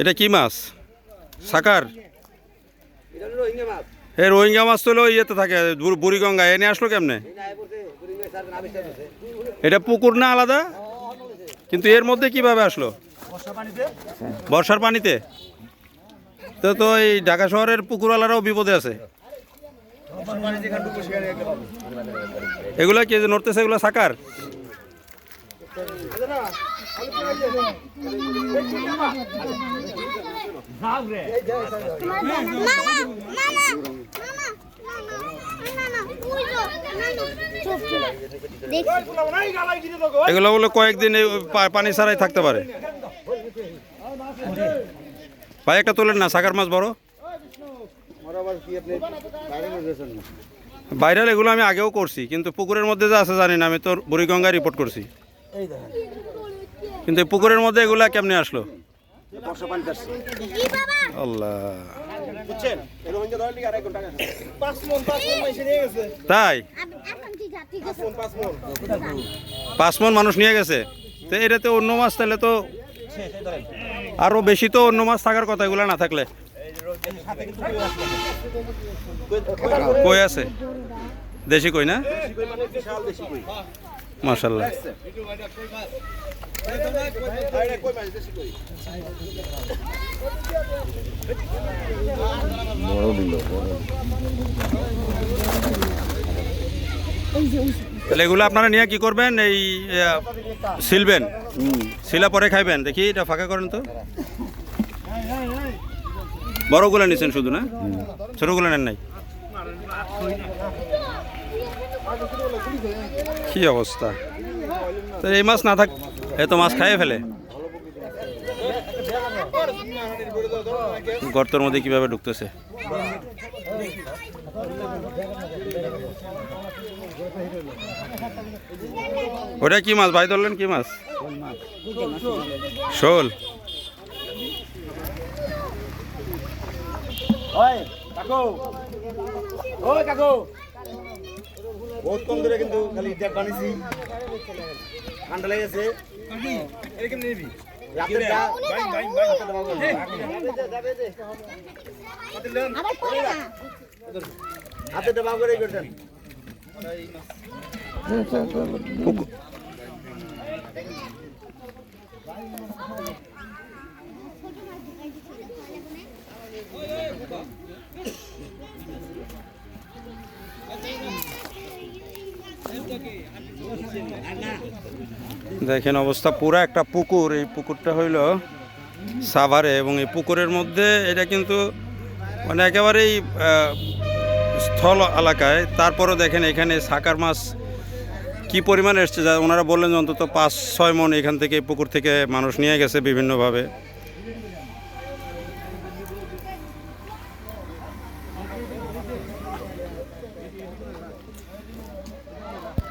এটা কি মাছ? সাকার? এই রোহিঙ্গা মাছ তো ইয়েতে থাকে বুড়িগঙ্গা, এনে আসলো কেমনে? এটা পুকুর না আলাদা? কিন্তু এর মধ্যে কিভাবে আসলো? বর্ষার পানিতে? তো তো এই ঢাকা শহরের পুকুরওয়ালারাও বিপদে আছে। এগুলা কি যে নড়তেছে, এগুলো সাকার? এগুলো বলে কয়েকদিন পানি ছাড়াই থাকতে পারে। ভাই একটা তোলেন না, সাকার মাছ বড়। ভাইরাল এগুলো আমি আগেও করছি, কিন্তু পুকুরের মধ্যে যা আছে জানি না। আমি তো বুড়িগঙ্গায় রিপোর্ট করছি, কিন্তু পুকুরের মধ্যে এগুলা কেমনে আসলো? আল্লাহ, তাই 5 মণ মানুষ নিয়ে গেছে। তো এটাতে অন্য মাছ, তাহলে তো আরো বেশি তো অন্য মাছ থাকার কথা, এগুলা না থাকলে। কই আছে? দেশি কই না? মাশাআল্লাহ। তাহলে এগুলো আপনারা নিয়ে কি করবেন? এই সিলবেন, সিলা পরে খাইবেন। দেখি এটা ফাঁকা করেন তো। বড়গুলো নিছেন শুধু না? ছোটগুলো নেন নাই? কি অবস্থা! তো এই মাছ না থাক, এত মাছ খাইয়ে ফেলে। গর্তের মধ্যে কিভাবে ঢুকতেছে? ওটা কি মাছ ভাই ধরলেন? কি মাছ? শোল। বহুত কম ধরে, কিন্তু খালি ড্যাপ বানিয়েছি, ঠান্ডা লেগেছে। হাতে ডবা করে করছেন। দেখেন অবস্থা, পুরা একটা পুকুর। এই পুকুরটা হইল সাভারে, এবং এই পুকুরের মধ্যে এটা কিন্তু মানে একেবারেই স্থল এলাকায়। তারপরও দেখেন এখানে সাকার মাছ কি পরিমাণে এসছে, যা ওনারা বললেন যে অন্তত 5-6 মণ এখান থেকে পুকুর থেকে মানুষ নিয়ে গেছে বিভিন্নভাবে।